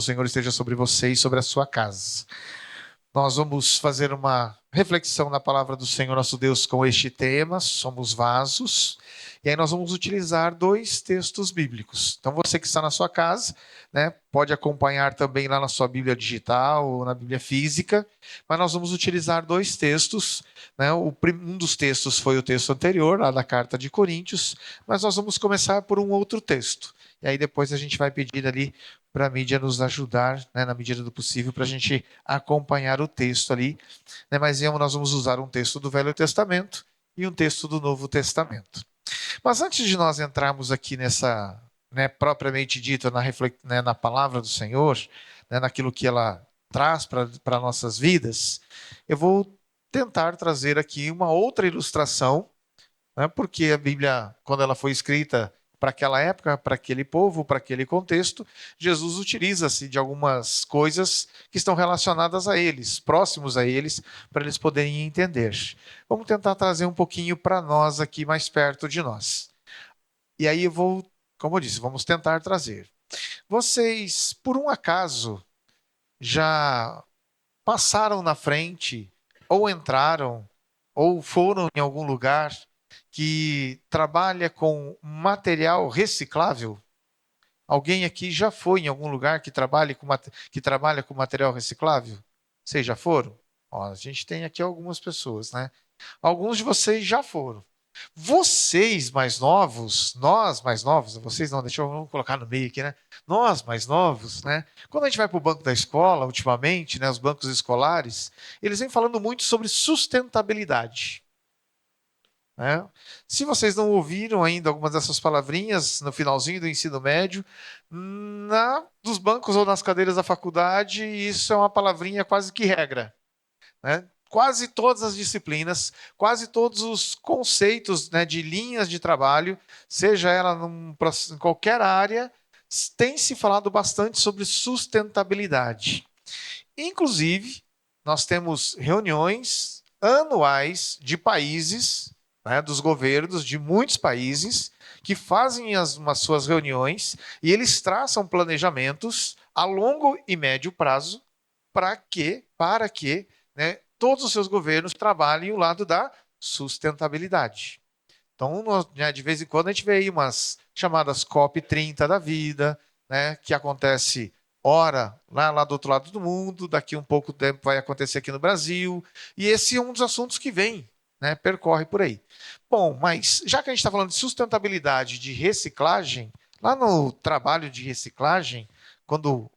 O Senhor esteja sobre você e sobre a sua casa. Nós vamos fazer uma reflexão na palavra do Senhor nosso Deus com este tema, somos vasos. E aí nós vamos utilizar dois textos bíblicos. Então você que está na sua casa, né, pode acompanhar também lá na sua Bíblia digital ou na Bíblia física, mas nós vamos utilizar dois textos, né? Um dos textos foi o texto anterior, lá da carta de Coríntios, mas nós vamos começar por um outro texto. E aí depois a gente vai pedir ali para a mídia nos ajudar, né, na medida do possível, para a gente acompanhar o texto ali. Né, mas nós vamos usar um texto do Velho Testamento e um texto do Novo Testamento. Mas antes de nós entrarmos aqui nessa, né, propriamente dita, na palavra do Senhor, né, naquilo que ela traz para nossas vidas, eu vou tentar trazer aqui uma outra ilustração, né, porque a Bíblia, quando ela foi escrita para aquela época, para aquele povo, para aquele contexto, Jesus utiliza-se de algumas coisas que estão relacionadas a eles, próximos a eles, para eles poderem entender. Vamos tentar trazer um pouquinho para nós aqui, mais perto de nós. E aí eu vou, como eu disse, vamos tentar trazer. Vocês, por um acaso, já passaram na frente, ou entraram, ou foram em algum lugar que trabalha com material reciclável? Alguém aqui já foi em algum lugar que trabalha com material reciclável? Vocês já foram? Ó, a gente tem aqui algumas pessoas, né? Alguns de vocês já foram. Vocês mais novos, nós mais novos, vocês não, vamos colocar no meio aqui, né? Nós mais novos, né? Quando a gente vai para o banco da escola, ultimamente, né, os bancos escolares, eles vêm falando muito sobre sustentabilidade. Né? Se vocês não ouviram ainda algumas dessas palavrinhas no finalzinho do ensino médio, dos bancos ou nas cadeiras da faculdade, isso é uma palavrinha quase que regra. Né? Quase todas as disciplinas, quase todos os conceitos, né, de linhas de trabalho, seja ela em qualquer área, tem se falado bastante sobre sustentabilidade. Inclusive, nós temos reuniões anuais de países, né, dos governos de muitos países, que fazem umas suas reuniões e eles traçam planejamentos a longo e médio prazo para que, né, todos os seus governos trabalhem o lado da sustentabilidade. Então, né, de vez em quando a gente vê aí umas chamadas COP30 da vida, né, que acontece ora lá do outro lado do mundo, daqui um pouco tempo vai acontecer aqui no Brasil, e esse é um dos assuntos que vem, né, percorre por aí. Bom, mas já que a gente está falando de sustentabilidade, de reciclagem, lá no trabalho de reciclagem,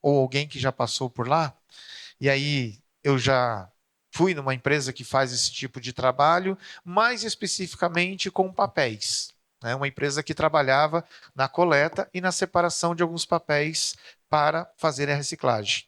ou alguém que já passou por lá, e aí eu já fui numa empresa que faz esse tipo de trabalho, mais especificamente com papéis. Né? Uma empresa que trabalhava na coleta e na separação de alguns papéis para fazer a reciclagem.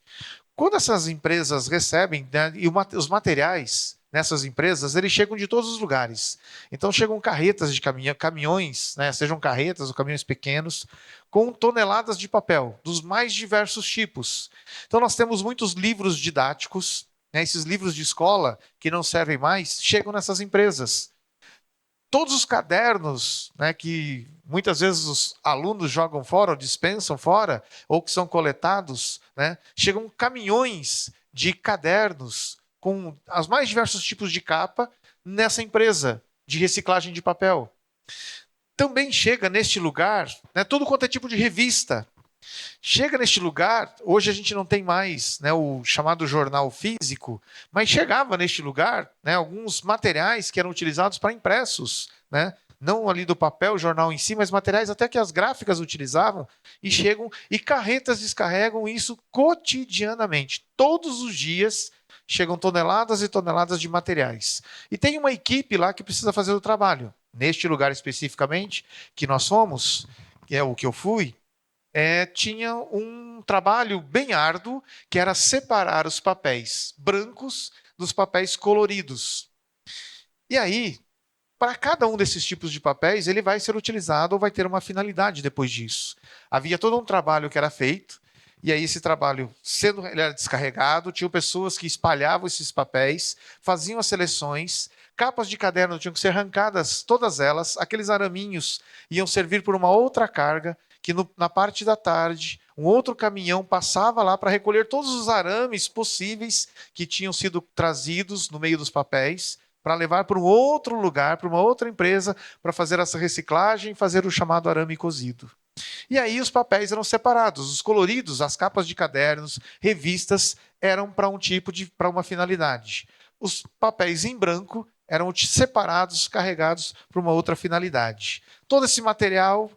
Quando essas empresas recebem, né, e os materiais nessas empresas, eles chegam de todos os lugares. Então chegam carretas de caminhões, né, sejam carretas ou caminhões pequenos, com toneladas de papel, dos mais diversos tipos. Então nós temos muitos livros didáticos, né, esses livros de escola que não servem mais, chegam nessas empresas. Todos os cadernos, né, que muitas vezes os alunos jogam fora ou dispensam fora, ou que são coletados, né, chegam caminhões de cadernos com os mais diversos tipos de capa nessa empresa de reciclagem de papel. Também chega neste lugar, né, todo quanto é tipo de revista. Chega neste lugar, hoje a gente não tem mais, né, o chamado jornal físico, mas chegava neste lugar, né, alguns materiais que eram utilizados para impressos, né, não ali do papel, o jornal em si, mas materiais até que as gráficas utilizavam, e chegam, e carretas descarregam isso cotidianamente. Todos os dias chegam toneladas e toneladas de materiais. E tem uma equipe lá que precisa fazer o trabalho. Neste lugar especificamente, que nós fomos, que é o que eu fui, tinha um trabalho bem árduo, que era separar os papéis brancos dos papéis coloridos. E aí, para cada um desses tipos de papéis, ele vai ser utilizado ou vai ter uma finalidade depois disso. Havia todo um trabalho que era feito, e aí esse trabalho, ele era descarregado, tinham pessoas que espalhavam esses papéis, faziam as seleções, capas de caderno tinham que ser arrancadas, todas elas, aqueles araminhos iam servir por uma outra carga, que na parte da tarde Um outro caminhão passava lá para recolher todos os arames possíveis que tinham sido trazidos no meio dos papéis, para levar para um outro lugar, para uma outra empresa, para fazer essa reciclagem e fazer o chamado arame cozido. E aí os papéis eram separados. Os coloridos, as capas de cadernos, revistas, eram para um tipo de, para uma finalidade. Os papéis em branco eram separados, carregados para uma outra finalidade. Todo esse material,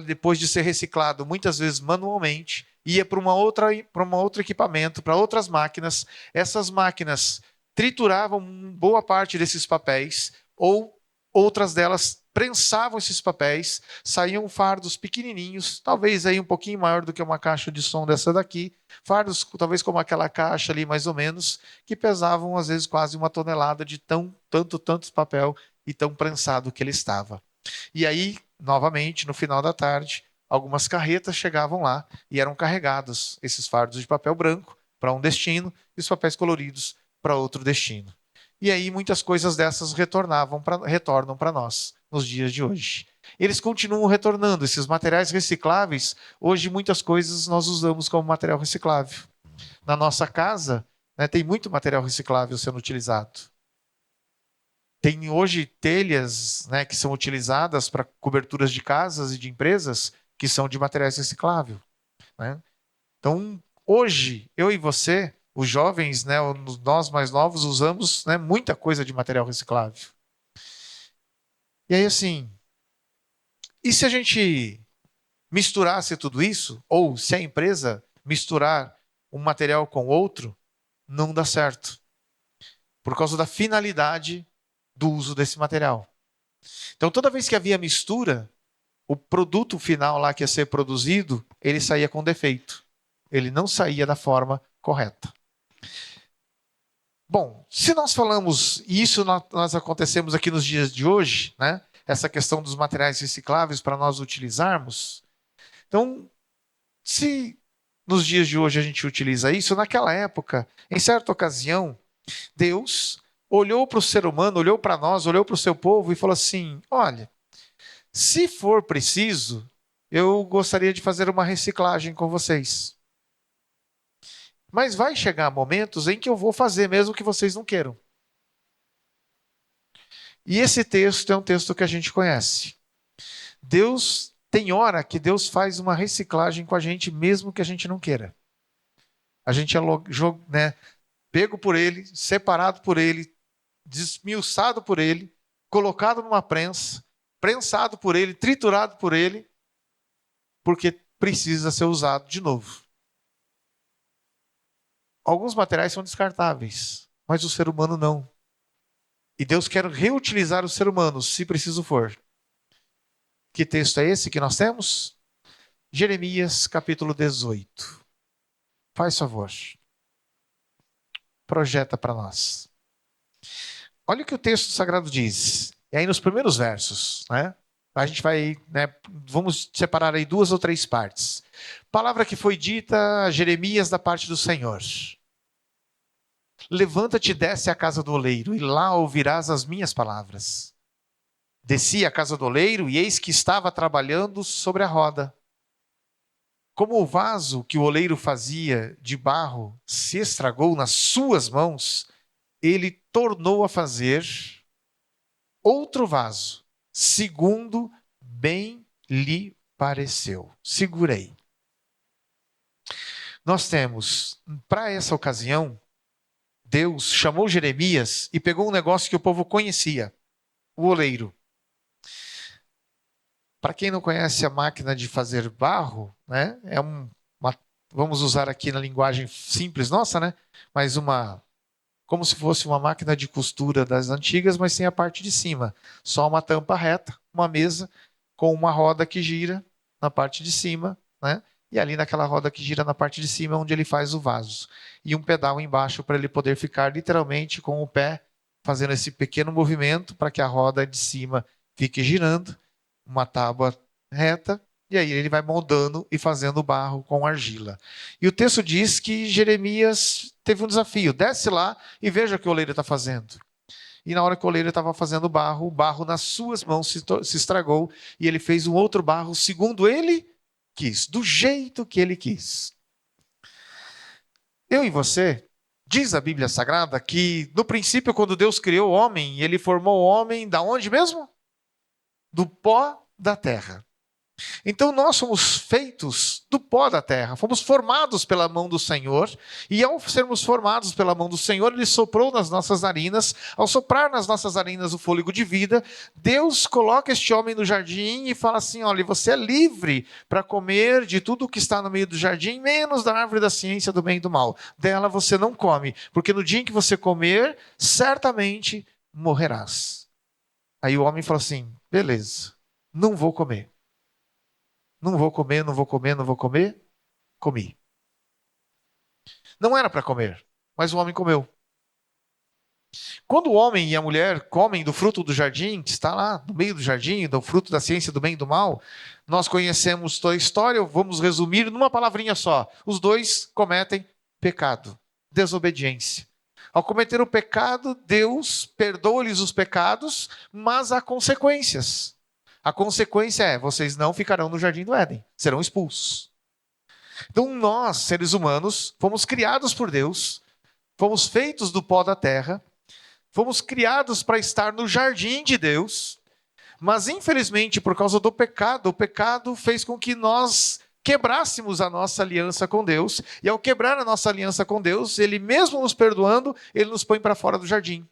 depois de ser reciclado muitas vezes manualmente, ia para uma outro equipamento, para outras máquinas. Essas máquinas trituravam boa parte desses papéis, ou outras delas prensavam esses papéis, saíam fardos pequenininhos, talvez aí um pouquinho maior do que uma caixa de som dessa daqui, fardos talvez como aquela caixa ali mais ou menos, que pesavam às vezes quase 1 tonelada de tanto papel e tão prensado que ele estava. E aí, novamente, no final da tarde, algumas carretas chegavam lá e eram carregados esses fardos de papel branco para um destino e os papéis coloridos para outro destino. E aí muitas coisas dessas retornam para nós nos dias de hoje. Eles continuam retornando, esses materiais recicláveis. Hoje muitas coisas nós usamos como material reciclável. Na nossa casa, né, tem muito material reciclável sendo utilizado. Tem hoje telhas, né, que são utilizadas para coberturas de casas e de empresas que são de materiais recicláveis, né? Então, hoje, eu e você, os jovens, né, nós mais novos, usamos, né, muita coisa de material reciclável. E aí, assim, e se a gente misturasse tudo isso, ou se a empresa misturar um material com outro, não dá certo, por causa da finalidade do uso desse material. Então, toda vez que havia mistura, o produto final lá que ia ser produzido, ele saía com defeito. Ele não saía da forma correta. Bom, se nós falamos, e isso nós acontecemos aqui nos dias de hoje, né? Essa questão dos materiais recicláveis para nós utilizarmos. Então, se nos dias de hoje a gente utiliza isso, naquela época, em certa ocasião, Deus olhou para o ser humano, olhou para nós, olhou para o seu povo e falou assim: olha, se for preciso, eu gostaria de fazer uma reciclagem com vocês. Mas vai chegar momentos em que eu vou fazer mesmo que vocês não queiram. E esse texto é um texto que a gente conhece. Deus, tem hora que Deus faz uma reciclagem com a gente mesmo que a gente não queira. A gente é, né, pego por ele, separado por ele, desmiuçado por ele, colocado numa prensa, prensado por ele, triturado por ele, porque precisa ser usado de novo. Alguns materiais são descartáveis, mas o ser humano não. E Deus quer reutilizar o ser humano, se preciso for. Que texto é esse que nós temos? Jeremias, capítulo 18. Faz favor. Projeta para nós. Olha o que o texto sagrado diz. E aí nos primeiros versos, né? A gente vai, né, vamos separar aí 2 ou 3 partes. Palavra que foi dita a Jeremias da parte do Senhor. Levanta-te e desce à casa do oleiro, e lá ouvirás as minhas palavras. Desci à casa do oleiro, e eis que estava trabalhando sobre a roda. Como o vaso que o oleiro fazia de barro se estragou nas suas mãos, ele tornou a fazer outro vaso, segundo bem lhe pareceu. Segurei. Nós temos, para essa ocasião, Deus chamou Jeremias e pegou um negócio que o povo conhecia, o oleiro. Para quem não conhece a máquina de fazer barro, né, vamos usar aqui na linguagem simples nossa, né, mas como se fosse uma máquina de costura das antigas, mas sem a parte de cima. Só uma tampa reta, uma mesa com uma roda que gira na parte de cima, né? E ali naquela roda que gira na parte de cima é onde ele faz o vaso. E um pedal embaixo para ele poder ficar literalmente com o pé fazendo esse pequeno movimento para que a roda de cima fique girando, uma tábua reta, e aí ele vai moldando e fazendo barro com argila. E o texto diz que Jeremias teve um desafio. Desce lá e veja o que o oleiro está fazendo. E na hora que o oleiro estava fazendo o barro nas suas mãos se estragou. E ele fez um outro barro, segundo ele quis, do jeito que ele quis. Eu e você, diz a Bíblia Sagrada que no princípio, quando Deus criou o homem, ele formou o homem da onde mesmo? Do pó da terra. Então nós somos feitos do pó da terra, fomos formados pela mão do Senhor, e ao sermos formados pela mão do Senhor, Ele soprou nas nossas narinas. Ao soprar nas nossas narinas o fôlego de vida, Deus coloca este homem no jardim e fala assim: olha, você é livre para comer de tudo que está no meio do jardim, menos da árvore da ciência do bem e do mal. Dela você não come, porque no dia em que você comer, certamente morrerás. Aí o homem fala assim: beleza, não vou comer. Não vou comer, não vou comer, não vou comer. Comi. Não era para comer, mas o homem comeu. Quando o homem e a mulher comem do fruto do jardim, que está lá no meio do jardim, do fruto da ciência do bem e do mal, nós conhecemos toda a história, vamos resumir numa palavrinha só. Os dois cometem pecado, desobediência. Ao cometer o pecado, Deus perdoa-lhes os pecados, mas há consequências. A consequência é: vocês não ficarão no jardim do Éden, serão expulsos. Então nós, seres humanos, fomos criados por Deus, fomos feitos do pó da terra, fomos criados para estar no jardim de Deus, mas infelizmente por causa do pecado, o pecado fez com que nós quebrássemos a nossa aliança com Deus, e ao quebrar a nossa aliança com Deus, Ele mesmo nos perdoando, Ele nos põe para fora do jardim.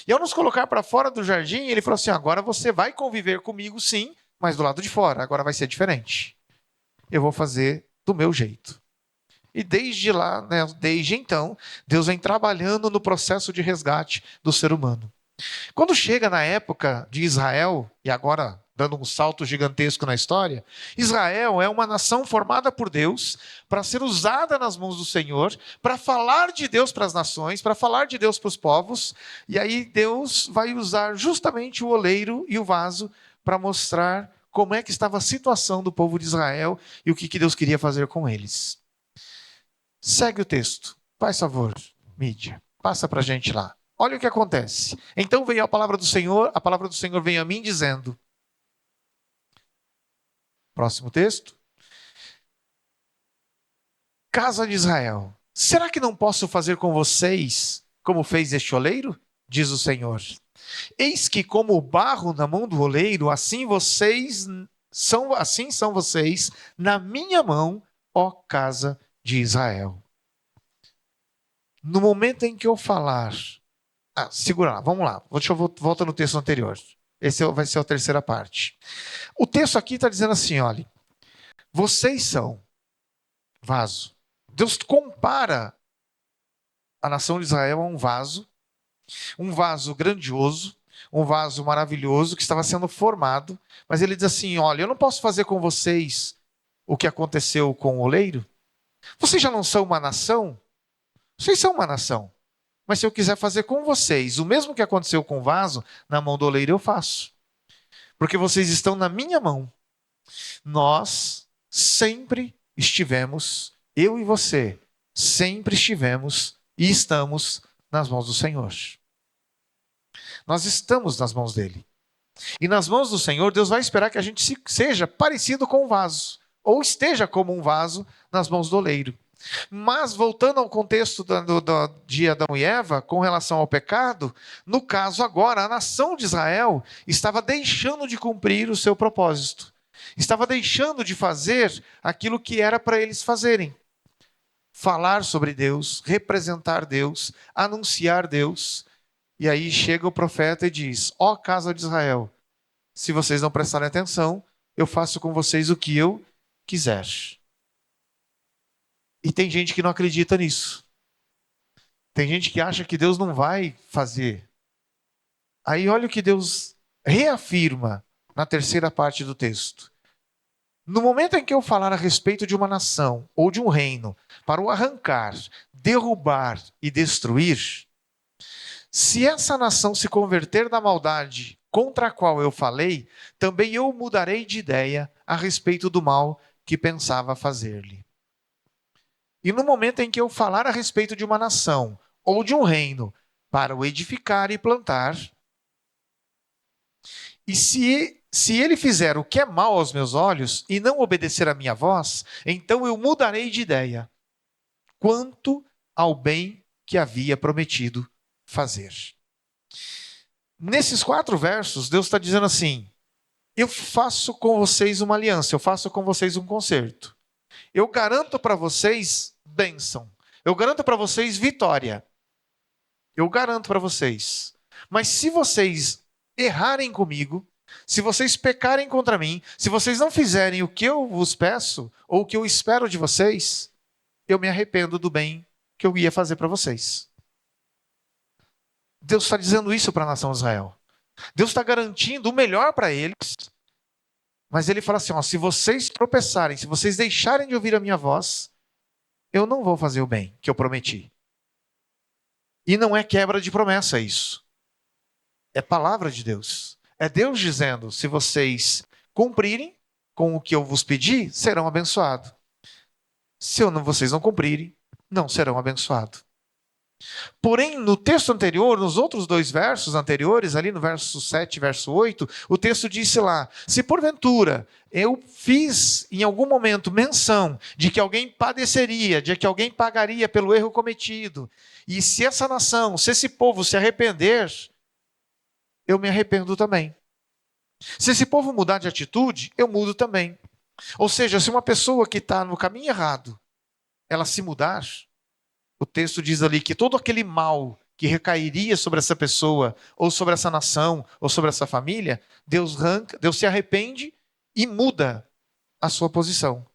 E ao nos colocar para fora do jardim, Ele falou assim: agora você vai conviver comigo sim, mas do lado de fora, agora vai ser diferente. Eu vou fazer do meu jeito. E desde lá, né, desde então, Deus vem trabalhando no processo de resgate do ser humano. Quando chega na época de Israel, e agora dando um salto gigantesco na história, Israel é uma nação formada por Deus para ser usada nas mãos do Senhor, para falar de Deus para as nações, para falar de Deus para os povos, e aí Deus vai usar justamente o oleiro e o vaso para mostrar como é que estava a situação do povo de Israel e o que Deus queria fazer com eles. Segue o texto. Faz favor, mídia. Passa para a gente lá. Olha o que acontece. Então veio a palavra do Senhor veio a mim dizendo. Próximo texto. Casa de Israel, será que não posso fazer com vocês como fez este oleiro? Diz o Senhor. Eis que como o barro na mão do oleiro, assim são vocês na minha mão, ó casa de Israel. No momento em que eu falar... segura lá, vamos lá. Volta no texto anterior. Esse vai ser a terceira parte. O texto aqui está dizendo assim, olha. Vocês são vaso. Deus compara a nação de Israel a um vaso grandioso, um vaso maravilhoso que estava sendo formado. Mas ele diz assim, olha, eu não posso fazer com vocês o que aconteceu com o oleiro. Vocês já não são uma nação? Vocês são uma nação. Mas se eu quiser fazer com vocês o mesmo que aconteceu com o vaso, na mão do oleiro eu faço. Porque vocês estão na minha mão. Nós sempre estivemos, eu e você, sempre estivemos e estamos nas mãos do Senhor. Nós estamos nas mãos dele. E nas mãos do Senhor, Deus vai esperar que a gente seja parecido com um vaso, ou esteja como um vaso nas mãos do oleiro. Mas, voltando ao contexto de Adão e Eva, com relação ao pecado, no caso agora, a nação de Israel estava deixando de cumprir o seu propósito. Estava deixando de fazer aquilo que era para eles fazerem. Falar sobre Deus, representar Deus, anunciar Deus. E aí chega o profeta e diz, ó casa de Israel, se vocês não prestarem atenção, eu faço com vocês o que eu quiser. E tem gente que não acredita nisso. Tem gente que acha que Deus não vai fazer. Aí olha o que Deus reafirma na terceira parte do texto. No momento em que eu falar a respeito de uma nação ou de um reino, para o arrancar, derrubar e destruir, se essa nação se converter na maldade contra a qual eu falei, também eu mudarei de ideia a respeito do mal que pensava fazer-lhe. E no momento em que eu falar a respeito de uma nação ou de um reino para o edificar e plantar, e se Se ele fizer o que é mal aos meus olhos e não obedecer à minha voz, então eu mudarei de ideia quanto ao bem que havia prometido fazer. Nesses 4 versos, Deus está dizendo assim: eu faço com vocês uma aliança, eu faço com vocês um concerto. Eu garanto para vocês bênção. Eu garanto para vocês vitória. Eu garanto para vocês. Mas se vocês errarem comigo, se vocês pecarem contra mim, se vocês não fizerem o que eu vos peço, ou o que eu espero de vocês, eu me arrependo do bem que eu ia fazer para vocês. Deus está dizendo isso para a nação de Israel. Deus está garantindo o melhor para eles, mas ele fala assim, ó, se vocês tropeçarem, se vocês deixarem de ouvir a minha voz, eu não vou fazer o bem que eu prometi. E não é quebra de promessa isso. É palavra de Deus. É Deus dizendo, se vocês cumprirem com o que eu vos pedi, serão abençoados. Se vocês não cumprirem, não serão abençoados. Porém, no texto anterior, nos outros 2 versos anteriores, ali no verso 7 e verso 8, o texto disse lá, se porventura eu fiz em algum momento menção de que alguém padeceria, de que alguém pagaria pelo erro cometido, e se essa nação, se esse povo se arrepender, eu me arrependo também. Se esse povo mudar de atitude, eu mudo também. Ou seja, se uma pessoa que está no caminho errado, ela se mudar, o texto diz ali que todo aquele mal que recairia sobre essa pessoa, ou sobre essa nação, ou sobre essa família, Deus se arrepende e muda a sua posição.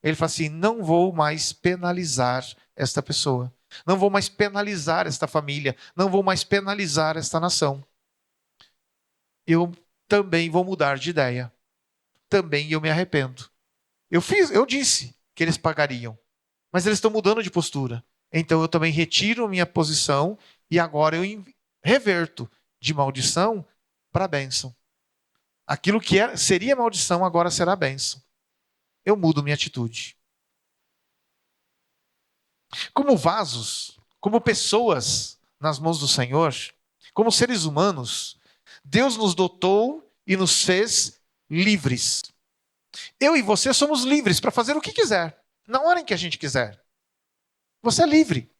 Ele fala assim, não vou mais penalizar esta pessoa. Não vou mais penalizar esta família. Não vou mais penalizar esta nação. Eu também vou mudar de ideia. Também eu me arrependo. Eu disse que eles pagariam, mas eles estão mudando de postura. Então eu também retiro minha posição e agora eu reverto de maldição para bênção. Aquilo que seria maldição agora será bênção. Eu mudo minha atitude. Como vasos, como pessoas nas mãos do Senhor, como seres humanos, Deus nos dotou e nos fez livres. Eu e você somos livres para fazer o que quiser, na hora em que a gente quiser. Você é livre.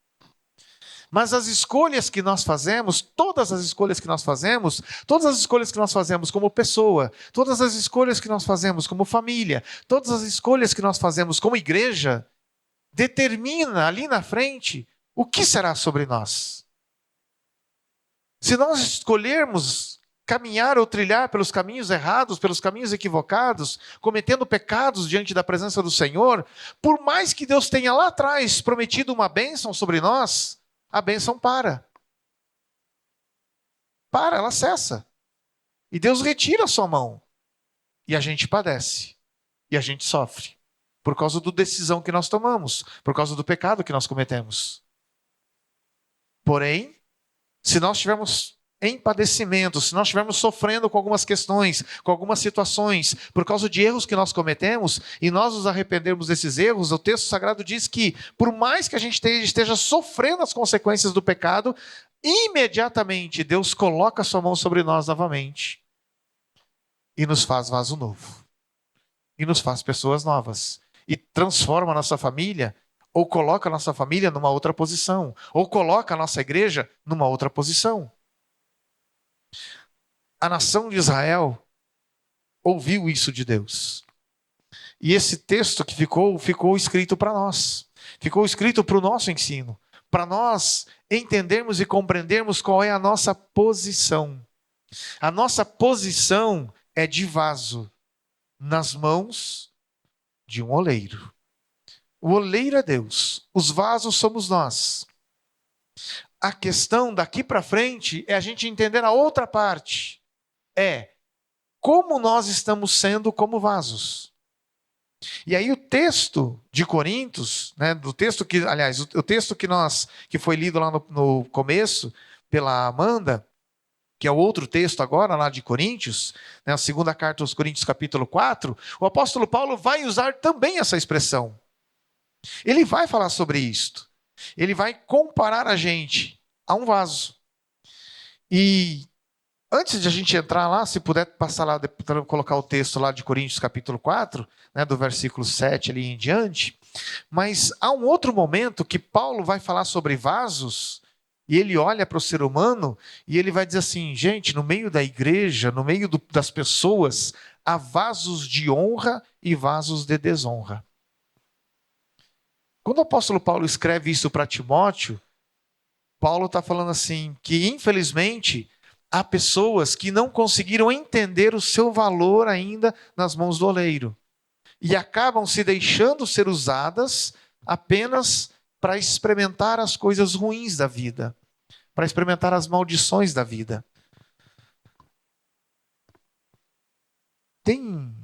Mas as escolhas que nós fazemos, todas as escolhas que nós fazemos, todas as escolhas que nós fazemos como pessoa, todas as escolhas que nós fazemos como família, todas as escolhas que nós fazemos como igreja, determina ali na frente o que será sobre nós. Se nós escolhermos caminhar ou trilhar pelos caminhos errados, pelos caminhos equivocados, cometendo pecados diante da presença do Senhor, por mais que Deus tenha lá atrás prometido uma bênção sobre nós, a bênção para. Ela cessa. E Deus retira a sua mão. E a gente padece. E a gente sofre. Por causa da decisão que nós tomamos. Por causa do pecado que nós cometemos. Porém, se nós estivermos em padecimento, se nós estivermos sofrendo com algumas questões, com algumas situações, por causa de erros que nós cometemos, e nós nos arrependermos desses erros, o texto sagrado diz que, por mais que a gente esteja sofrendo as consequências do pecado, imediatamente Deus coloca a sua mão sobre nós novamente e nos faz vaso novo, e nos faz pessoas novas, e transforma a nossa família, ou coloca a nossa família numa outra posição, ou coloca a nossa igreja numa outra posição. A nação de Israel ouviu isso de Deus. E esse texto que ficou escrito para nós. Ficou escrito para o nosso ensino. Para nós entendermos e compreendermos qual é a nossa posição. A nossa posição é de vaso nas mãos de um oleiro. O oleiro é Deus. Os vasos somos nós. A questão daqui para frente é a gente entender a outra parte. É como nós estamos sendo como vasos. E aí o texto de Coríntios, né, do texto que, aliás, o texto que foi lido lá no começo pela Amanda, que é o outro texto agora lá de Coríntios, né, a segunda carta aos Coríntios capítulo 4, o apóstolo Paulo vai usar também essa expressão. Ele vai falar sobre isto. Ele vai comparar a gente a um vaso. E Antes de a gente entrar lá, se puder passar lá, colocar o texto lá de Coríntios capítulo 4, né, do versículo 7 ali em diante. Mas há um outro momento que Paulo vai falar sobre vasos, e ele olha para o ser humano e ele vai dizer assim: gente, no meio da igreja, no meio das pessoas, há vasos de honra e vasos de desonra. Quando o apóstolo Paulo escreve isso para Timóteo, Paulo está falando assim, que infelizmente há pessoas que não conseguiram entender o seu valor ainda nas mãos do oleiro e acabam se deixando ser usadas apenas para experimentar as coisas ruins da vida, para experimentar as maldições da vida. Tem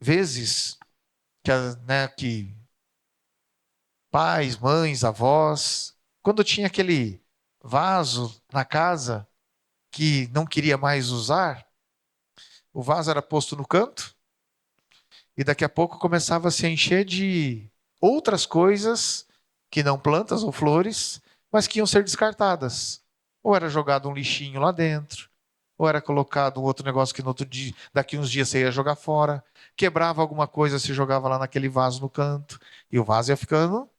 vezes que pais, mães, avós, quando tinha aquele vaso na casa que não queria mais usar, o vaso era posto no canto e daqui a pouco começava a se encher de outras coisas que não plantas ou flores, mas que iam ser descartadas. Ou era jogado um lixinho lá dentro, ou era colocado um outro negócio que no outro dia, daqui uns dias você ia jogar fora. Quebrava alguma coisa, se jogava lá naquele vaso no canto, e o vaso ia ficando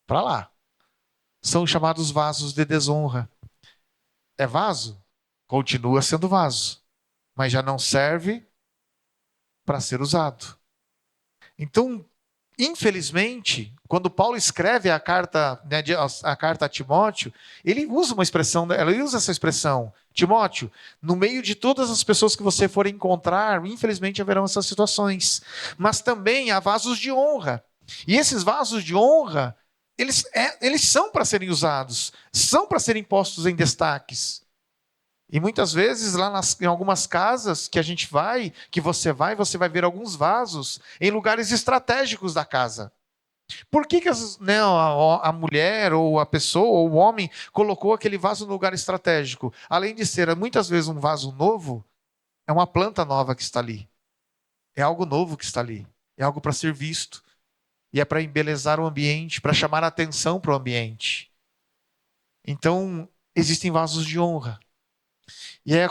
para lá. São chamados vasos de desonra. É vaso? Continua sendo vaso, mas já não serve para ser usado. Então, infelizmente, quando Paulo escreve a carta, né, a carta a Timóteo, ele usa uma expressão, ele usa essa expressão, Timóteo, no meio de todas as pessoas que você for encontrar, infelizmente haverão essas situações, mas também há vasos de honra. E esses vasos de honra, eles são para serem usados, são para serem postos em destaques. E muitas vezes, em algumas casas que a gente vai, você vai ver alguns vasos em lugares estratégicos da casa. Por que, a mulher, ou a pessoa, ou o homem, colocou aquele vaso no lugar estratégico? Além de ser muitas vezes um vaso novo, é uma planta nova que está ali. É algo novo que está ali. É algo para ser visto. E é para embelezar o ambiente, para chamar a atenção para o ambiente. Então, existem vasos de honra. E é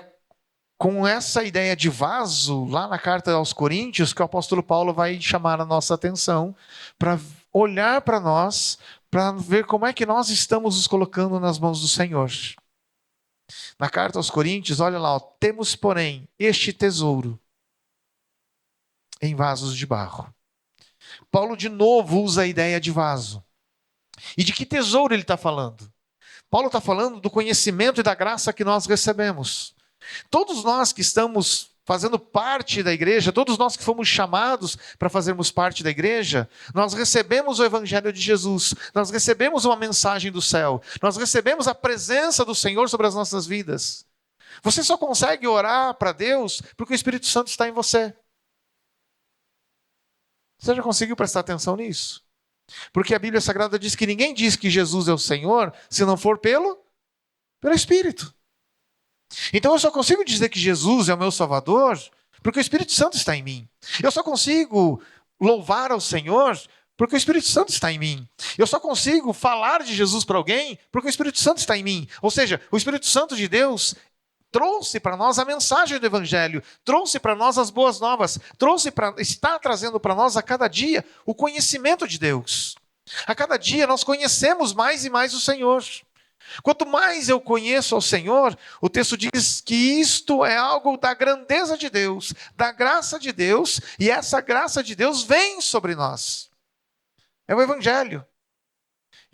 com essa ideia de vaso, lá na carta aos Coríntios, que o apóstolo Paulo vai chamar a nossa atenção para olhar para nós, para ver como é que nós estamos nos colocando nas mãos do Senhor. Na carta aos Coríntios, olha lá, ó, temos, porém, este tesouro em vasos de barro. Paulo de novo usa a ideia de vaso. E de que tesouro ele está falando? Paulo está falando do conhecimento e da graça que nós recebemos. Todos nós que estamos fazendo parte da igreja, todos nós que fomos chamados para fazermos parte da igreja, nós recebemos o Evangelho de Jesus, nós recebemos uma mensagem do céu, nós recebemos a presença do Senhor sobre as nossas vidas. Você só consegue orar para Deus porque o Espírito Santo está em você. Você já conseguiu prestar atenção nisso? Porque a Bíblia Sagrada diz que ninguém diz que Jesus é o Senhor se não for pelo Espírito. Então eu só consigo dizer que Jesus é o meu Salvador porque o Espírito Santo está em mim. Eu só consigo louvar ao Senhor porque o Espírito Santo está em mim. Eu só consigo falar de Jesus para alguém porque o Espírito Santo está em mim. Ou seja, o Espírito Santo de Deus trouxe para nós a mensagem do Evangelho, trouxe para nós as boas novas, está trazendo para nós a cada dia o conhecimento de Deus. A cada dia nós conhecemos mais e mais o Senhor. Quanto mais eu conheço ao Senhor, o texto diz que isto é algo da grandeza de Deus, da graça de Deus, e essa graça de Deus vem sobre nós. É o Evangelho.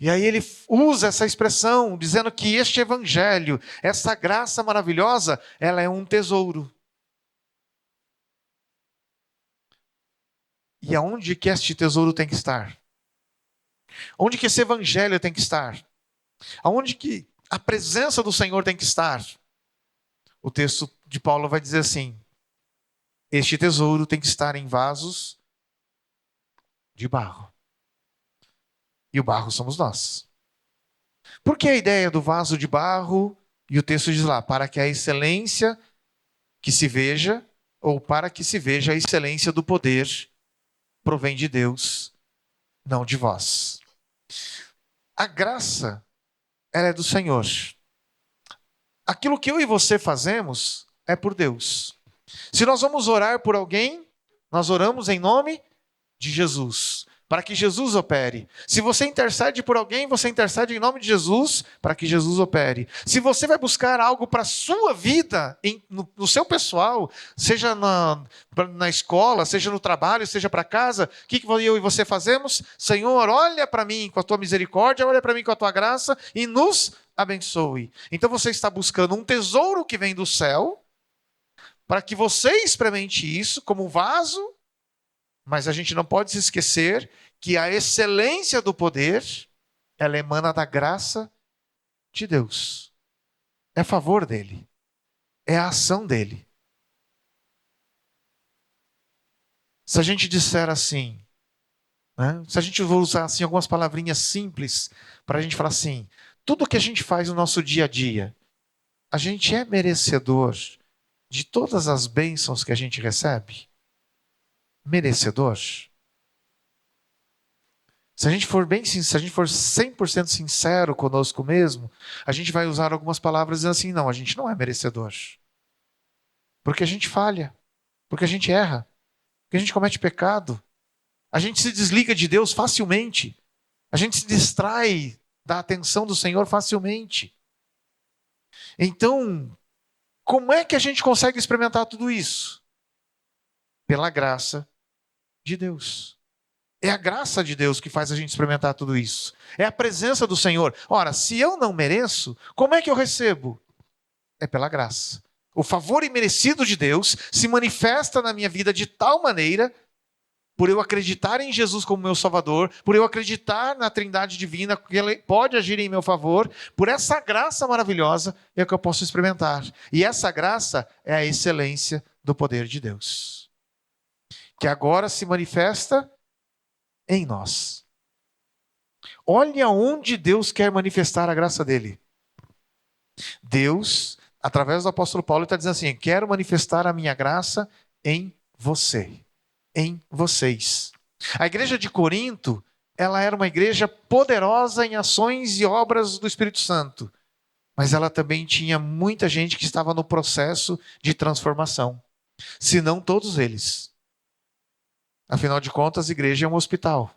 E aí ele usa essa expressão, dizendo que este Evangelho, essa graça maravilhosa, ela é um tesouro. E aonde que este tesouro tem que estar? Onde que esse Evangelho tem que estar? Aonde que a presença do Senhor tem que estar? O texto de Paulo vai dizer assim: este tesouro tem que estar em vasos de barro. E o barro somos nós. Por que a ideia do vaso de barro? E o texto diz lá, para que a excelência que se veja, ou para que se veja a excelência do poder, provém de Deus, não de vós. A graça, ela é do Senhor. aquilo que eu e você fazemos é por Deus. Se nós vamos orar por alguém, nós oramos em nome de Jesus, para que Jesus opere. Se você intercede por alguém, você intercede em nome de Jesus, para que Jesus opere. Se você vai buscar algo para a sua vida, no seu pessoal, seja na escola, seja no trabalho, seja para casa, o que eu e você fazemos? Senhor, olha para mim com a tua misericórdia, olha para mim com a tua graça e nos abençoe. Então você está buscando um tesouro que vem do céu, para que você experimente isso como vaso. Mas a gente não pode se esquecer que a excelência do poder, ela emana da graça de Deus. É a favor dele. É a ação dele. Se a gente disser assim, né? Se a gente for usar assim, algumas palavrinhas simples, para a gente falar assim, tudo que a gente faz no nosso dia a dia, a gente é merecedor de todas as bênçãos que a gente recebe? Merecedor? Se a gente for bem sincero, se a gente for 100% sincero conosco mesmo, a gente vai usar algumas palavras dizendo assim, não, a gente não é merecedor. Porque a gente falha, porque a gente erra, porque a gente comete pecado. A gente se desliga de Deus facilmente. A gente se distrai da atenção do Senhor facilmente. Então, como é que a gente consegue experimentar tudo isso? Pela graça de Deus. É a graça de Deus que faz a gente experimentar tudo isso. É a presença do Senhor. Ora, se eu não mereço, como é que eu recebo? É pela graça. O favor imerecido de Deus se manifesta na minha vida de tal maneira, por eu acreditar em Jesus como meu Salvador, por eu acreditar na Trindade Divina, que Ele pode agir em meu favor, por essa graça maravilhosa é que eu posso experimentar. E essa graça é a excelência do poder de Deus, que agora se manifesta em nós. Olha onde Deus quer manifestar a graça dele. Deus, através do apóstolo Paulo, está dizendo assim, quero manifestar a minha graça em você, em vocês. A igreja de Corinto, ela era uma igreja poderosa em ações e obras do Espírito Santo, mas ela também tinha muita gente que estava no processo de transformação, se não todos eles. Afinal de contas, a igreja é um hospital,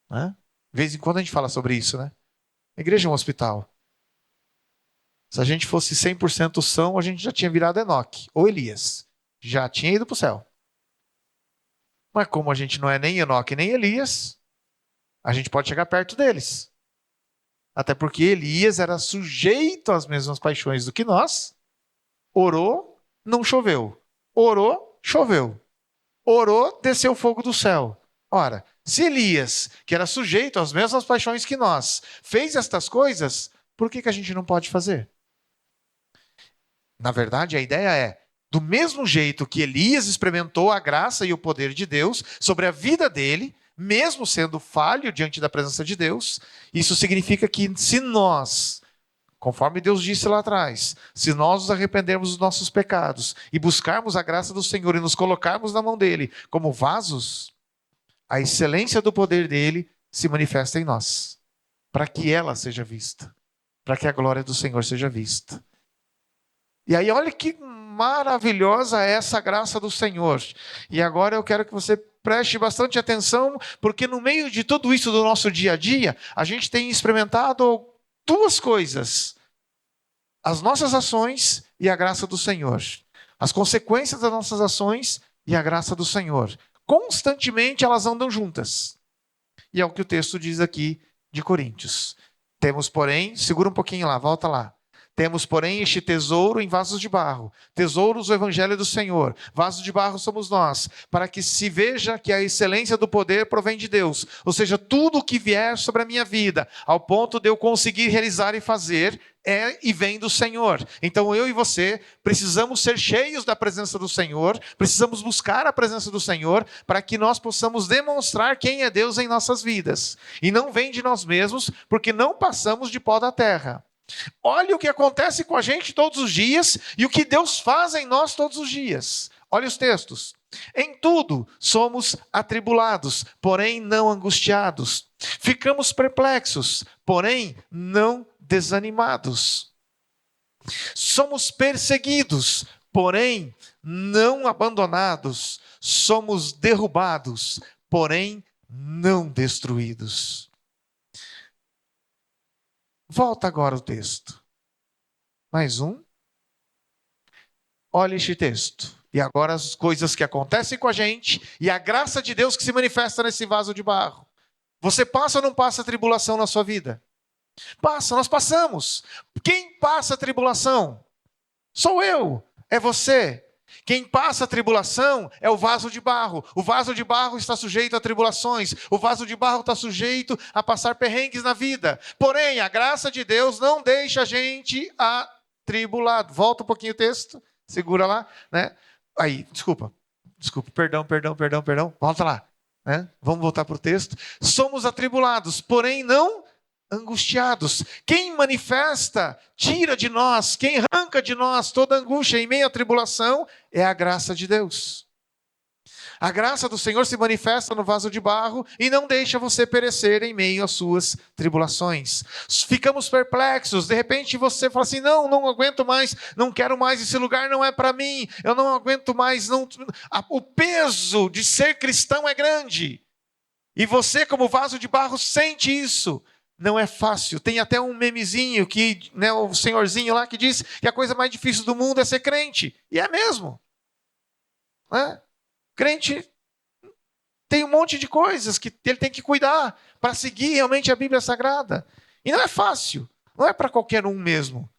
né? De vez em quando a gente fala sobre isso, né? A igreja é um hospital. Se a gente fosse 100% são, a gente já tinha virado Enoque ou Elias. Já tinha ido para o céu. Mas como a gente não é nem Enoque nem Elias, a gente pode chegar perto deles. Até porque Elias era sujeito às mesmas paixões do que nós. Orou, não choveu. Orou, choveu. Orou, desceu fogo do céu. Ora, se Elias, que era sujeito às mesmas paixões que nós, fez estas coisas, por que a gente não pode fazer? Na verdade, a ideia é, do mesmo jeito que Elias experimentou a graça e o poder de Deus sobre a vida dele, mesmo sendo falho diante da presença de Deus, isso significa que se nós, conforme Deus disse lá atrás, se nós nos arrependermos dos nossos pecados e buscarmos a graça do Senhor e nos colocarmos na mão dele como vasos, a excelência do poder dele se manifesta em nós, para que ela seja vista, para que a glória do Senhor seja vista. E aí, olha que maravilhosa é essa graça do Senhor. E agora eu quero que você preste bastante atenção, porque no meio de tudo isso do nosso dia a dia, a gente tem experimentado duas coisas: as nossas ações e a graça do Senhor. As consequências das nossas ações e a graça do Senhor. Constantemente elas andam juntas. E é o que o texto diz aqui de Coríntios. Temos, porém, segura um pouquinho lá, volta lá. Temos, porém, este tesouro em vasos de barro, tesouros do Evangelho do Senhor. Vasos de barro somos nós, para que se veja que a excelência do poder provém de Deus. Ou seja, tudo o que vier sobre a minha vida, ao ponto de eu conseguir realizar e fazer, é e vem do Senhor. Então eu e você precisamos ser cheios da presença do Senhor, precisamos buscar a presença do Senhor, para que nós possamos demonstrar quem é Deus em nossas vidas. E não vem de nós mesmos, porque não passamos de pó da terra. Olha o que acontece com a gente todos os dias e o que Deus faz em nós todos os dias. Olha os textos. Em tudo somos atribulados, porém não angustiados. Ficamos perplexos, porém não desanimados. Somos perseguidos, porém não abandonados. Somos derrubados, porém não destruídos. Volta agora o texto. Mais um. Olha este texto. E agora as coisas que acontecem com a gente e a graça de Deus que se manifesta nesse vaso de barro. Você passa ou não passa tribulação na sua vida? Passa, nós passamos. Quem passa tribulação? Sou eu, é você. Quem passa tribulação é o vaso de barro. O vaso de barro está sujeito a tribulações. O vaso de barro está sujeito a passar perrengues na vida. Porém, a graça de Deus não deixa a gente atribulado. Volta um pouquinho o texto. Segura lá, né? Aí, desculpa, perdão. Volta lá, né? Vamos voltar para o texto. Somos atribulados, porém não angustiados. Quem manifesta, tira de nós, quem arranca de nós toda angústia em meio à tribulação é a graça de Deus. A graça do Senhor se manifesta no vaso de barro e não deixa você perecer em meio às suas tribulações. Ficamos perplexos, de repente você fala assim, não aguento mais, não quero mais, esse lugar não é para mim, eu não aguento mais. O peso de ser cristão é grande. E você, como vaso de barro, sente isso. Não é fácil. Tem até um memezinho que, né, o senhorzinho lá que diz que a coisa mais difícil do mundo é ser crente. E é mesmo. Né? Crente tem um monte de coisas que ele tem que cuidar para seguir realmente a Bíblia Sagrada. E não é fácil. Não é para qualquer um mesmo.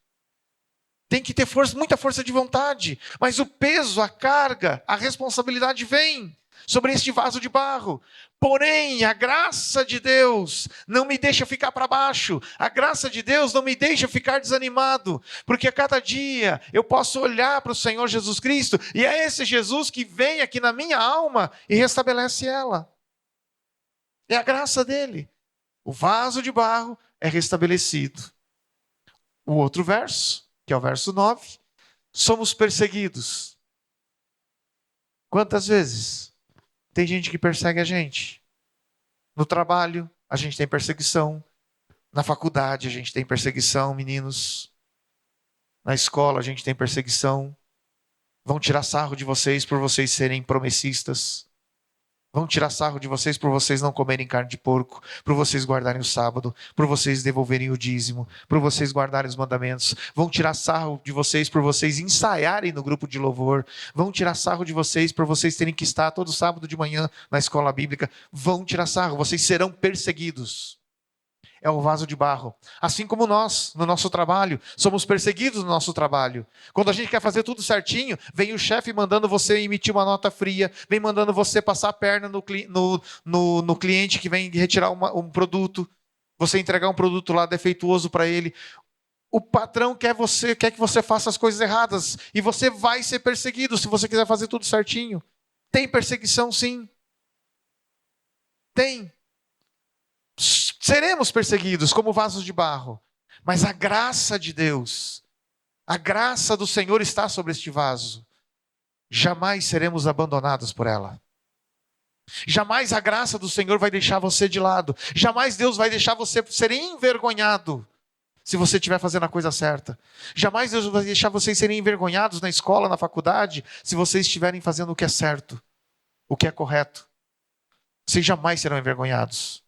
Tem que ter muita força de vontade. Mas o peso, a carga, a responsabilidade vem sobre este vaso de barro. Porém, a graça de Deus não me deixa ficar para baixo. A graça de Deus não me deixa ficar desanimado. Porque a cada dia eu posso olhar para o Senhor Jesus Cristo e é esse Jesus que vem aqui na minha alma e restabelece ela. É a graça dele. O vaso de barro é restabelecido. O outro verso, que é o verso 9. Somos perseguidos. Quantas vezes? Tem gente que persegue a gente. No trabalho, a gente tem perseguição. Na faculdade, a gente tem perseguição, meninos. Na escola, a gente tem perseguição. Vão tirar sarro de vocês por vocês serem promessistas. Vão tirar sarro de vocês por vocês não comerem carne de porco, por vocês guardarem o sábado, por vocês devolverem o dízimo, por vocês guardarem os mandamentos. Vão tirar sarro de vocês por vocês ensaiarem no grupo de louvor. Vão tirar sarro de vocês por vocês terem que estar todo sábado de manhã na escola bíblica. Vão tirar sarro, vocês serão perseguidos. É o vaso de barro. Assim como nós, no nosso trabalho, somos perseguidos no nosso trabalho. Quando a gente quer fazer tudo certinho, vem o chefe mandando você emitir uma nota fria, vem mandando você passar a perna no cliente que vem retirar um produto, você entregar um produto lá defeituoso para ele. O patrão quer que você faça as coisas erradas e você vai ser perseguido se você quiser fazer tudo certinho. Tem perseguição, sim. Tem. Seremos perseguidos como vasos de barro, mas a graça de Deus, a graça do Senhor está sobre este vaso. Jamais seremos abandonados por ela. Jamais a graça do Senhor vai deixar você de lado. Jamais Deus vai deixar você ser envergonhado se você estiver fazendo a coisa certa. Jamais Deus vai deixar vocês serem envergonhados na escola, na faculdade, se vocês estiverem fazendo o que é certo, o que é correto. Vocês jamais serão envergonhados.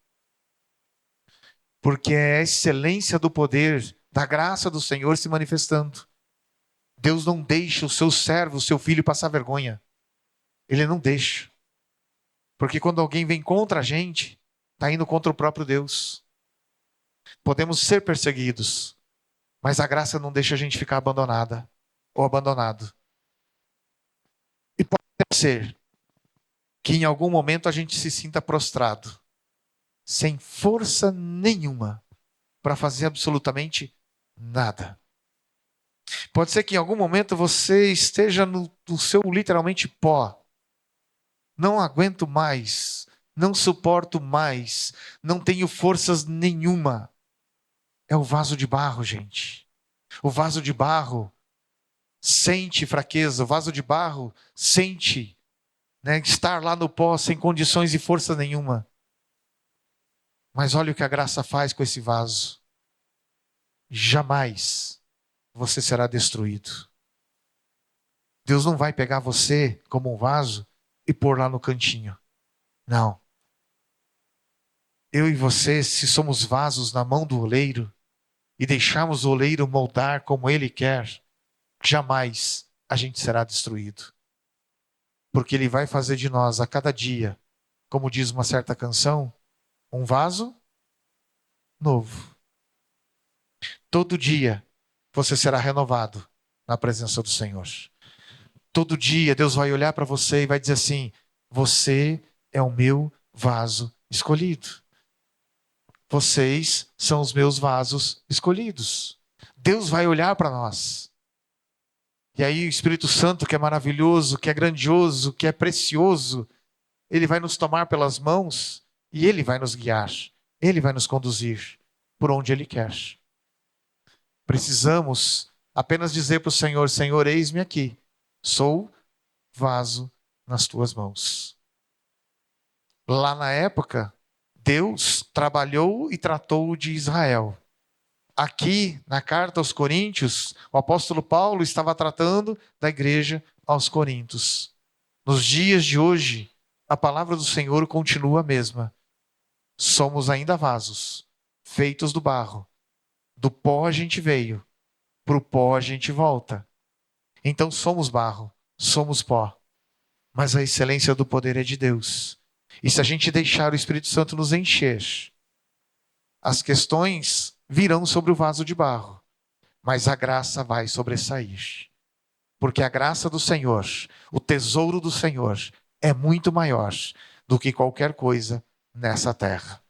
Porque é a excelência do poder, da graça do Senhor se manifestando. Deus não deixa o seu servo, o seu filho passar vergonha. Ele não deixa. Porque quando alguém vem contra a gente, está indo contra o próprio Deus. Podemos ser perseguidos, mas a graça não deixa a gente ficar abandonada ou abandonado. E pode ser que em algum momento a gente se sinta prostrado, sem força nenhuma para fazer absolutamente nada. Pode ser que em algum momento você esteja no seu literalmente pó. Não aguento mais, não suporto mais, não tenho forças nenhuma. É o vaso de barro, gente. O vaso de barro sente fraqueza, o vaso de barro sente, né, estar lá no pó sem condições e força nenhuma. Mas olha o que a graça faz com esse vaso. Jamais você será destruído. Deus não vai pegar você como um vaso e pôr lá no cantinho. Não. Eu e você, se somos vasos na mão do oleiro e deixarmos o oleiro moldar como ele quer, jamais a gente será destruído. Porque ele vai fazer de nós a cada dia, como diz uma certa canção, um vaso novo. Todo dia você será renovado na presença do Senhor. Todo dia Deus vai olhar para você e vai dizer assim: você é o meu vaso escolhido. Vocês são os meus vasos escolhidos. Deus vai olhar para nós. E aí o Espírito Santo, que é maravilhoso, que é grandioso, que é precioso, ele vai nos tomar pelas mãos e ele vai nos guiar. Ele vai nos conduzir por onde ele quer. Precisamos apenas dizer para o Senhor: Senhor, eis-me aqui. Sou vaso nas tuas mãos. Lá na época, Deus trabalhou e tratou de Israel. Aqui, na carta aos Coríntios, o apóstolo Paulo estava tratando da igreja aos Coríntios. Nos dias de hoje, a palavra do Senhor continua a mesma. Somos ainda vasos, feitos do barro. Do pó a gente veio, para o pó a gente volta. Então somos barro, somos pó. Mas a excelência do poder é de Deus. E se a gente deixar o Espírito Santo nos encher, as questões virão sobre o vaso de barro, mas a graça vai sobressair. Porque a graça do Senhor, o tesouro do Senhor, é muito maior do que qualquer coisa nessa terra.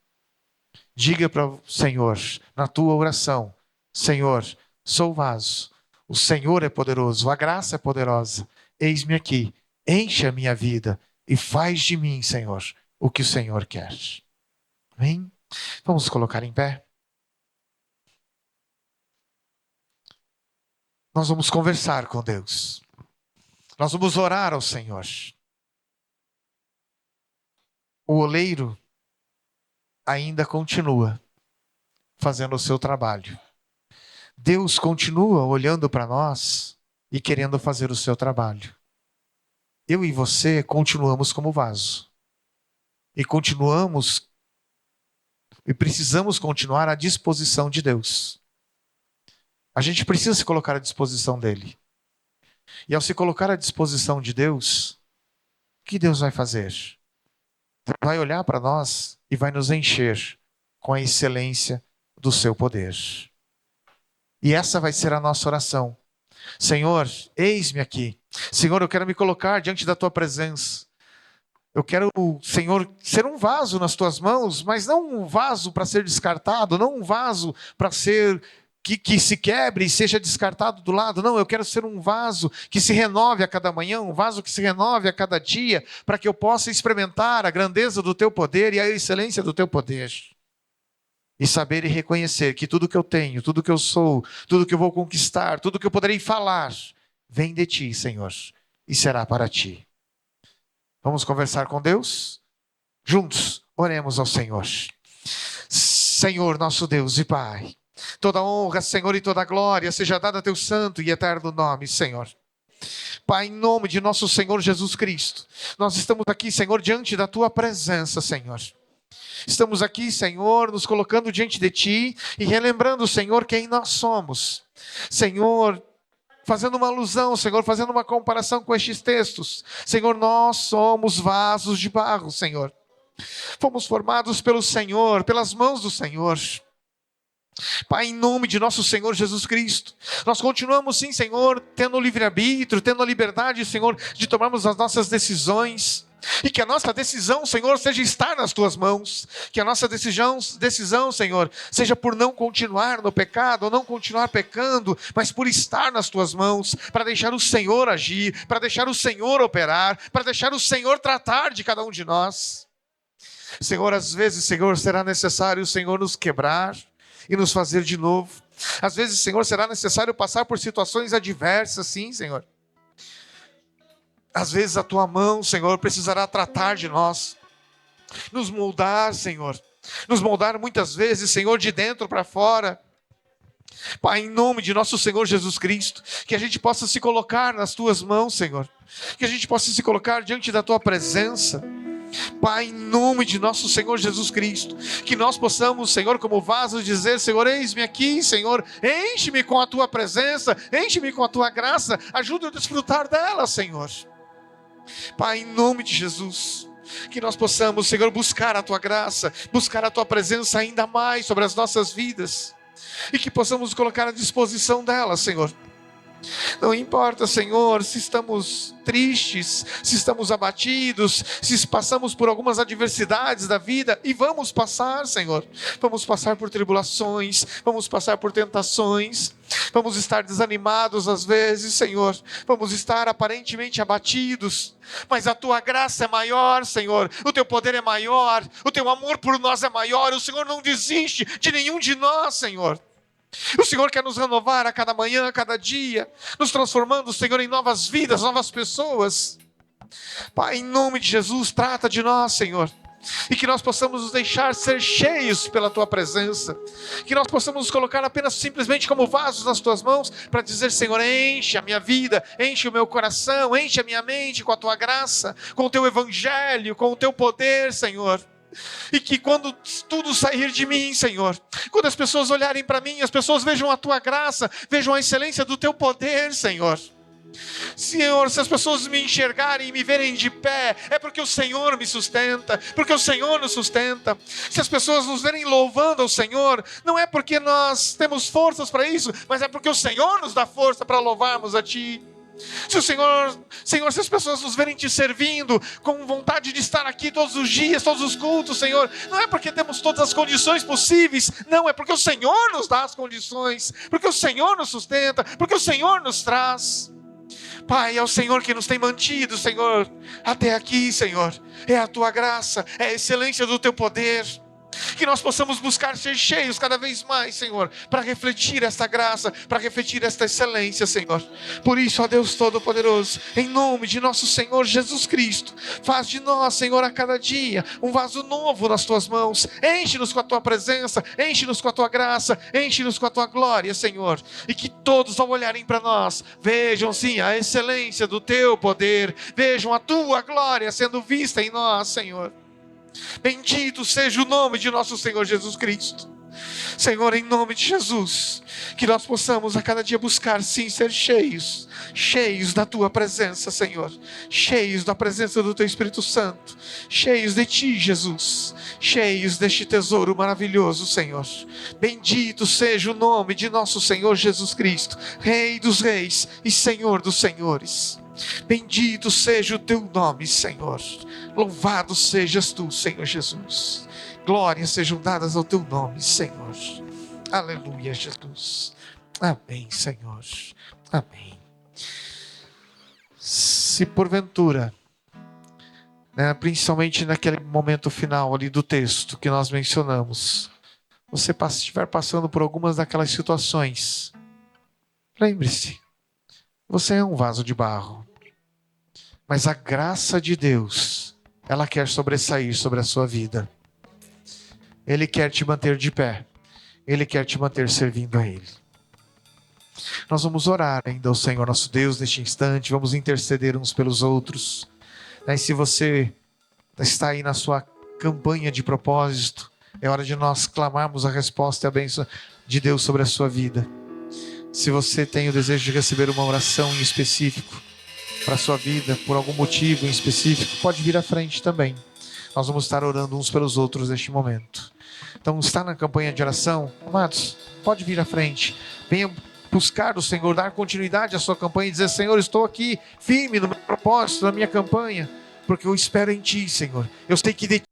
Diga para o Senhor, na tua oração: Senhor, sou vaso, o Senhor é poderoso, a graça é poderosa, eis-me aqui, enche a minha vida e faz de mim, Senhor, o que o Senhor quer. Amém? Vamos colocar em pé. Nós vamos conversar com Deus. Nós vamos orar ao Senhor. O oleiro ainda continua fazendo o seu trabalho. Deus continua olhando para nós e querendo fazer o seu trabalho. Eu e você continuamos como vaso. E precisamos continuar à disposição de Deus. A gente precisa se colocar à disposição dele. E ao se colocar à disposição de Deus, o que Deus vai fazer? Vai olhar para nós e vai nos encher com a excelência do seu poder. E essa vai ser a nossa oração. Senhor, eis-me aqui. Senhor, eu quero me colocar diante da tua presença. Eu quero, Senhor, ser um vaso nas tuas mãos, mas não um vaso para ser descartado, não um vaso para ser que se quebre e seja descartado do lado. Não, eu quero ser um vaso que se renove a cada manhã, um vaso que se renove a cada dia, para que eu possa experimentar a grandeza do teu poder e a excelência do teu poder. E saber e reconhecer que tudo que eu tenho, tudo que eu sou, tudo que eu vou conquistar, tudo que eu poderei falar, vem de ti, Senhor, e será para ti. Vamos conversar com Deus? Juntos, oremos ao Senhor. Senhor, nosso Deus e Pai, toda honra, Senhor, e toda glória seja dada a teu santo e eterno nome, Senhor. Pai, em nome de nosso Senhor Jesus Cristo, nós estamos aqui, Senhor, diante da tua presença, Senhor. Estamos aqui, Senhor, nos colocando diante de ti e relembrando, Senhor, quem nós somos. Senhor, fazendo uma alusão, Senhor, fazendo uma comparação com estes textos. Senhor, nós somos vasos de barro, Senhor. Fomos formados pelo Senhor, pelas mãos do Senhor. Pai, em nome de nosso Senhor Jesus Cristo, nós continuamos sim, Senhor, tendo o livre-arbítrio, tendo a liberdade, Senhor, de tomarmos as nossas decisões. E que a nossa decisão, Senhor, seja estar nas tuas mãos. Que a nossa decisão, Senhor, seja por não continuar no pecado, ou não continuar pecando, mas por estar nas tuas mãos, para deixar o Senhor agir, para deixar o Senhor operar, para deixar o Senhor tratar de cada um de nós. Senhor, às vezes, Senhor, será necessário o Senhor nos quebrar e nos fazer de novo. Às vezes, Senhor, será necessário passar por situações adversas, sim, Senhor. Às vezes a tua mão, Senhor, precisará tratar de nós, nos moldar, Senhor, nos moldar muitas vezes, Senhor, de dentro para fora. Pai, em nome de nosso Senhor Jesus Cristo, que a gente possa se colocar nas Tuas mãos, Senhor. Que a gente possa se colocar diante da Tua presença. Pai, em nome de nosso Senhor Jesus Cristo, que nós possamos, Senhor, como vasos, dizer: Senhor, eis-me aqui, Senhor, enche-me com a Tua presença, enche-me com a Tua graça, ajuda-me a desfrutar dela, Senhor. Pai, em nome de Jesus, que nós possamos, Senhor, buscar a Tua graça, buscar a Tua presença ainda mais sobre as nossas vidas, e que possamos colocar à disposição dela, Senhor. Não importa, Senhor, se estamos tristes, se estamos abatidos, se passamos por algumas adversidades da vida, e vamos passar, Senhor. Vamos passar por tribulações, vamos passar por tentações, vamos estar desanimados às vezes, Senhor. Vamos estar aparentemente abatidos, mas a Tua graça é maior, Senhor. O Teu poder é maior, o Teu amor por nós é maior. O Senhor não desiste de nenhum de nós, Senhor. O Senhor quer nos renovar a cada manhã, a cada dia, nos transformando, Senhor, em novas vidas, novas pessoas. Pai, em nome de Jesus, trata de nós, Senhor, e que nós possamos nos deixar ser cheios pela Tua presença, que nós possamos nos colocar apenas simplesmente como vasos nas Tuas mãos, para dizer: Senhor, enche a minha vida, enche o meu coração, enche a minha mente com a Tua graça, com o Teu evangelho, com o Teu poder, Senhor. E que quando tudo sair de mim, Senhor, quando as pessoas olharem para mim, as pessoas vejam a Tua graça, vejam a excelência do Teu poder, Senhor. Senhor, se as pessoas me enxergarem e me verem de pé, é porque o Senhor me sustenta, porque o Senhor nos sustenta. Se as pessoas nos verem louvando ao Senhor, não é porque nós temos forças para isso, mas é porque o Senhor nos dá força para louvarmos a Ti. Se o Senhor, se as pessoas nos verem Te servindo, com vontade de estar aqui todos os dias, todos os cultos, Senhor, não é porque temos todas as condições possíveis, não, é porque o Senhor nos dá as condições, porque o Senhor nos sustenta, porque o Senhor nos traz. Pai, é o Senhor que nos tem mantido, Senhor, até aqui, Senhor. É a Tua graça, é a excelência do Teu poder. Que nós possamos buscar ser cheios cada vez mais, Senhor, para refletir esta graça, para refletir esta excelência, Senhor. Por isso, ó Deus Todo-Poderoso, em nome de nosso Senhor Jesus Cristo, faz de nós, Senhor, a cada dia um vaso novo nas Tuas mãos. Enche-nos com a Tua presença, enche-nos com a Tua graça, enche-nos com a Tua glória, Senhor. E que todos, ao olharem para nós, vejam sim a excelência do Teu poder, vejam a Tua glória sendo vista em nós, Senhor. Bendito seja o nome de nosso Senhor Jesus Cristo. Senhor, em nome de Jesus, que nós possamos a cada dia buscar sim ser cheios, cheios da Tua presença, Senhor, cheios da presença do Teu Espírito Santo, cheios de Ti, Jesus, cheios deste tesouro maravilhoso, Senhor. Bendito seja o nome de nosso Senhor Jesus Cristo, Rei dos reis e Senhor dos senhores. Bendito seja o Teu nome, Senhor. Louvado sejas Tu, Senhor Jesus. Glórias sejam dadas ao Teu nome, Senhor. Aleluia, Jesus. Amém, Senhor. Amém. Se porventura, principalmente naquele momento final ali do texto que nós mencionamos, você estiver passando por algumas daquelas situações, lembre-se, você é um vaso de barro, mas a graça de Deus, ela quer sobressair sobre a sua vida. Ele quer te manter de pé. Ele quer te manter servindo a Ele. Nós vamos orar ainda ao Senhor nosso Deus neste instante. Vamos interceder uns pelos outros. E se você está aí na sua campanha de propósito, é hora de nós clamarmos a resposta e a bênção de Deus sobre a sua vida. Se você tem o desejo de receber uma oração em específico para a sua vida, por algum motivo em específico, pode vir à frente também. Nós vamos estar orando uns pelos outros neste momento. Então, está na campanha de oração, amados, pode vir à frente. Venha buscar o Senhor, dar continuidade à sua campanha e dizer: Senhor, estou aqui firme no meu propósito, na minha campanha, porque eu espero em Ti, Senhor. Eu sei que de